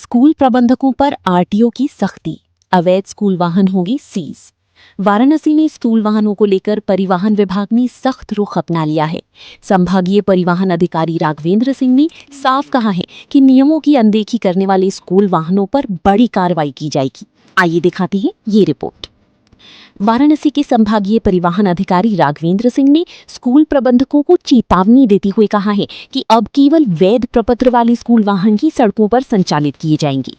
School प्रबंधकों पर RTO की सख्ती, अवैध स्कूल वाहन होंगे सीज। वाराणसी में स्कूल वाहनों को लेकर परिवहन विभाग ने सख्त रुख अपना लिया है। संभागीय परिवहन अधिकारी राघवेंद्र सिंह ने साफ कहा है कि नियमों की अनदेखी करने वाले स्कूल वाहनों पर बड़ी कार्रवाई की जाएगी। आइए दिखाते हैं ये रिपोर्ट। वाराणसी के संभागीय परिवहन अधिकारी राघवेंद्र सिंह ने स्कूल प्रबंधकों को चेतावनी देते हुए कहा है कि अब केवल वैध प्रपत्र वाले स्कूल वाहन ही सड़कों पर संचालित किए जाएंगे।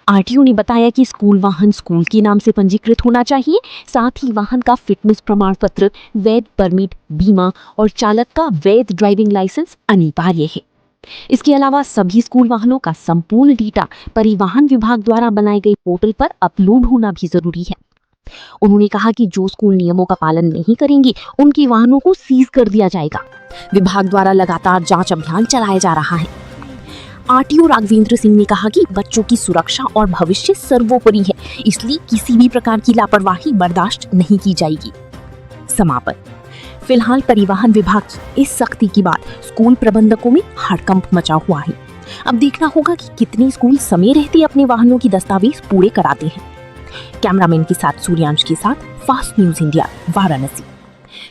आरटीओ ने बताया कि स्कूल वाहन स्कूल के नाम से पंजीकृत होना चाहिए, साथ ही वाहन का फिटनेस प्रमाण पत्र, वैध परमिट, बीमा और चालक का वैध ड्राइविंग लाइसेंस अनिवार्य है। इसके अलावा सभी स्कूल वाहनों का संपूर्ण डेटा परिवहन विभाग द्वारा बनाए गए पोर्टल पर अपलोड होना भी जरूरी है। उन्होंने कहा कि जो स्कूल नियमों का पालन नहीं करेंगे उनके वाहनों को सीज कर दिया जाएगा। विभाग द्वारा लगातार जांच अभियान चलाया जा रहा है। आरटीओ राघवेंद्र सिंह ने कहा कि बच्चों की सुरक्षा और भविष्य सर्वोपरि है, इसलिए किसी भी प्रकार की लापरवाही बर्दाश्त नहीं की जाएगी। समापन। फिलहाल परिवहन विभाग की इस सख्ती के बाद स्कूल प्रबंधकों में हड़कंप मचा हुआ है। अब देखना होगा कि कितने स्कूल समय रहते अपने वाहनों की दस्तावेज पूरे कराते हैं। कैमरामैन के साथ सूर्यांश के साथ fast news India, Varanasi.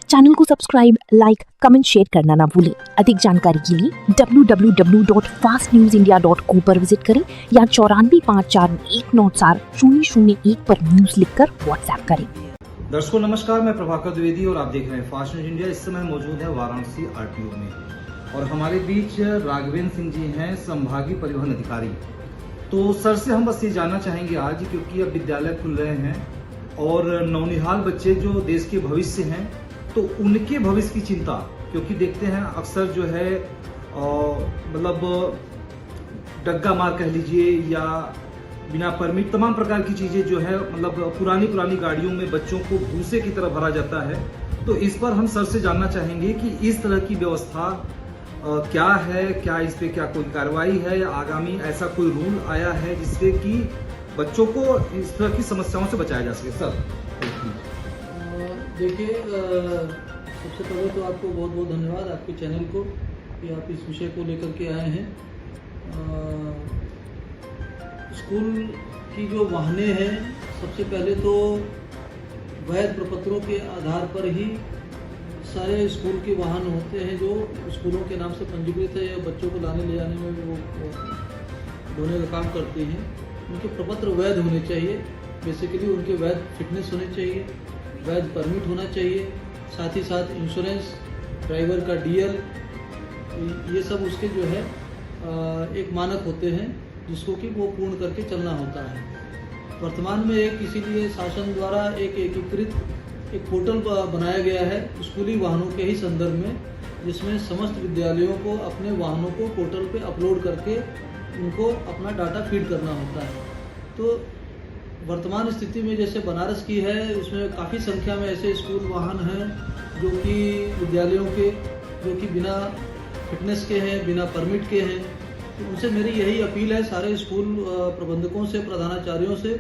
Channel को सब्सक्राइब, लाइक, कमेंट, शेयर करना ना भूलें। अधिक जानकारी के लिए www.fastnewsindia.co पर विजिट करें या 9454194001 पर न्यूज लिखकर व्हाट्सएप करें। दर्शकों नमस्कार, मैं प्रभाकर द्विवेदी और आप देख रहे हैं फास्ट न्यूज इंडिया। इस समय मौजूद है वाराणसी आरटीओ में और हमारे बीच राघवेंद्र सिंह जी हैं, संभागीय परिवहन अधिकारी। तो सर से हम बस ये जानना चाहेंगे आज, क्योंकि अब विद्यालय खुल रहे हैं और नौनिहाल बच्चे जो देश के भविष्य हैं, तो उनके भविष्य की चिंता, क्योंकि देखते हैं अक्सर जो है मतलब डग्गा मार कह लीजिए या बिना परमिट तमाम प्रकार की चीजें जो है मतलब पुरानी गाड़ियों में बच्चों को भूसे की तरह भरा जाता है। तो इस पर हम सर से जानना चाहेंगे कि इस तरह की व्यवस्था क्या है, क्या इस पे क्या कोई कार्रवाई है या आगामी ऐसा कोई रूल आया है जिससे कि बच्चों को इस तरह की समस्याओं से बचाया जा सके। सर देखिए, सबसे पहले तो आपको बहुत बहुत धन्यवाद आपके चैनल को कि आप इस विषय को लेकर के आए हैं। स्कूल की जो वाहनें हैं, सबसे पहले तो वैध प्रपत्रों के आधार पर ही सारे स्कूल के वाहन होते हैं जो स्कूलों के नाम से पंजीकृत है या बच्चों को लाने ले जाने में वो ढोने का काम करते हैं। उनके प्रपत्र वैध होने चाहिए, बेसिकली उनके वैध फिटनेस होने चाहिए, वैध परमिट होना चाहिए, साथ ही साथ इंश्योरेंस, ड्राइवर का डीएल, ये सब उसके जो है एक मानक होते हैं जिसको कि वो पूर्ण करके चलना होता है। वर्तमान में इसीलिए शासन द्वारा एक एकीकृत एक पोर्टल बनाया गया है स्कूली वाहनों के ही संदर्भ में, जिसमें समस्त विद्यालयों को अपने वाहनों को पोर्टल पे अपलोड करके उनको अपना डाटा फीड करना होता है। तो वर्तमान स्थिति में जैसे बनारस की है, उसमें काफ़ी संख्या में ऐसे स्कूल वाहन हैं जो कि विद्यालयों के जो कि बिना फिटनेस के हैं, बिना परमिट के हैं। तो उनसे मेरी यही अपील है सारे स्कूल प्रबंधकों से, प्रधानाचार्यों से,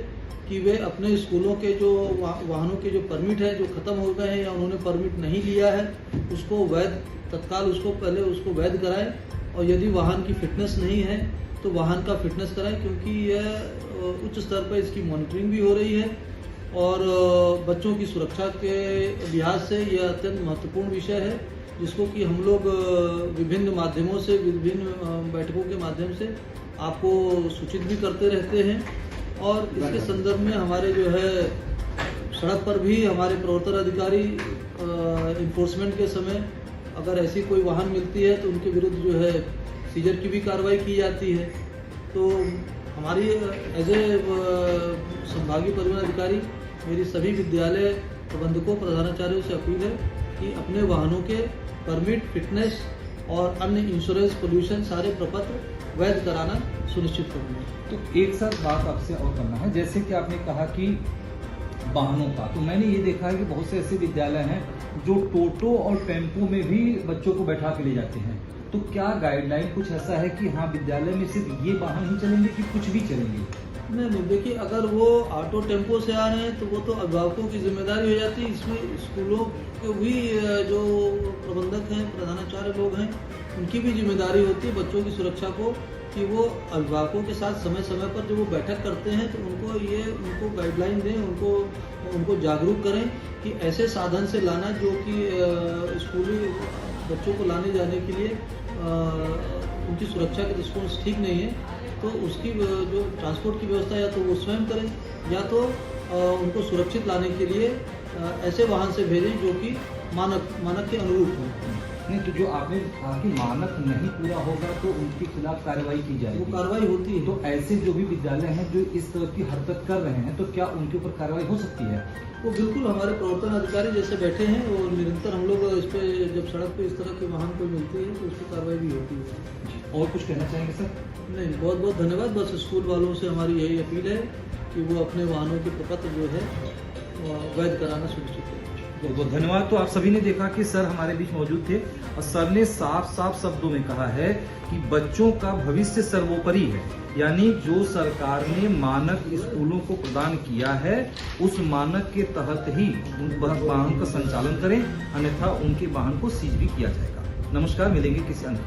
कि वे अपने स्कूलों के जो वाहनों के जो परमिट है जो ख़त्म हो गए हैं या उन्होंने परमिट नहीं लिया है, उसको वैध तत्काल उसको पहले उसको वैध कराएं। और यदि वाहन की फिटनेस नहीं है तो वाहन का फिटनेस कराएं, क्योंकि यह उच्च स्तर पर इसकी मॉनिटरिंग भी हो रही है और बच्चों की सुरक्षा के लिहाज से यह अत्यंत महत्वपूर्ण विषय है, जिसको कि हम लोग विभिन्न माध्यमों से, विभिन्न बैठकों के माध्यम से आपको सूचित भी करते रहते हैं। और इसके संदर्भ में हमारे जो है सड़क पर भी हमारे प्रवर्तन अधिकारी इन्फोर्समेंट के समय अगर ऐसी कोई वाहन मिलती है तो उनके विरुद्ध जो है सीजर की भी कार्रवाई की जाती है। तो हमारी एज ए संभागीय परिवहन अधिकारी मेरी सभी विद्यालय प्रबंधकों, प्रधानाचार्यों से अपील है कि अपने वाहनों के परमिट, फिटनेस और अन्य इंश्योरेंस, पोल्यूशन सारे प्रपत्र वैध कराना सुनिश्चित करेंगे। तो एक साथ बात आपसे और करना है, जैसे कि आपने कहा कि वाहनों का, तो मैंने ये देखा है कि बहुत से ऐसे विद्यालय हैं जो टोटो और टेम्पो में भी बच्चों को बैठा के ले जाते हैं। तो क्या गाइडलाइन कुछ ऐसा है कि हाँ विद्यालय में सिर्फ ये वाहन ही चलेंगे कि कुछ भी चलेंगे? नहीं, देखिए, अगर वो ऑटो टेम्पो से आ रहे हैं तो वो तो अभिभावकों की जिम्मेदारी हो जाती है। इसमें स्कूलों के भी जो प्रबंधक हैं, प्रधानाचार्य लोग हैं, उनकी भी जिम्मेदारी होती है बच्चों की सुरक्षा को कि वो अभिभावकों के साथ समय समय पर जब वो बैठक करते हैं तो उनको गाइडलाइन दें, उनको जागरूक करें कि ऐसे साधन से लाना जो कि स्कूली बच्चों को लाने जाने के लिए उनकी सुरक्षा के दृष्टिकोण से ठीक नहीं है, तो उसकी जो ट्रांसपोर्ट की व्यवस्था या तो वो स्वयं करें या तो उनको सुरक्षित लाने के लिए ऐसे वाहन से भेजें जो कि मानक के अनुरूप हो। नहीं, तो जो आपने कहा कि मानक नहीं पूरा होगा तो उनके खिलाफ कार्रवाई की जाएगी। वो कार्रवाई होती है। तो ऐसे जो भी विद्यालय हैं जो इस तरह की हरकत कर रहे हैं तो क्या उनके ऊपर कार्रवाई हो सकती है? वो बिल्कुल हमारे प्रवर्तन अधिकारी जैसे बैठे हैं और निरंतर हम लोग इस पे जब सड़क पे इस तरह के वाहन को मिलते हैं तो उस पर कार्रवाई भी होती है। और कुछ कहना चाहेंगे सर? नहीं, बहुत बहुत धन्यवाद। बस स्कूल वालों से हमारी यही अपील है कि वो अपने वाहनों के प्रपत्र जो है वैध कराना सुनिश्चित करें। बहुत बहुत धन्यवाद। तो आप सभी ने देखा कि सर हमारे बीच मौजूद थे और सर ने साफ साफ शब्दों में कहा है कि बच्चों का भविष्य सर्वोपरि है, यानी जो सरकार ने मानक स्कूलों को प्रदान किया है उस मानक के तहत ही उन वाहन का संचालन करें, अन्यथा उनके वाहन को सीज भी किया जाएगा। नमस्कार, मिलेंगे किसी अन्य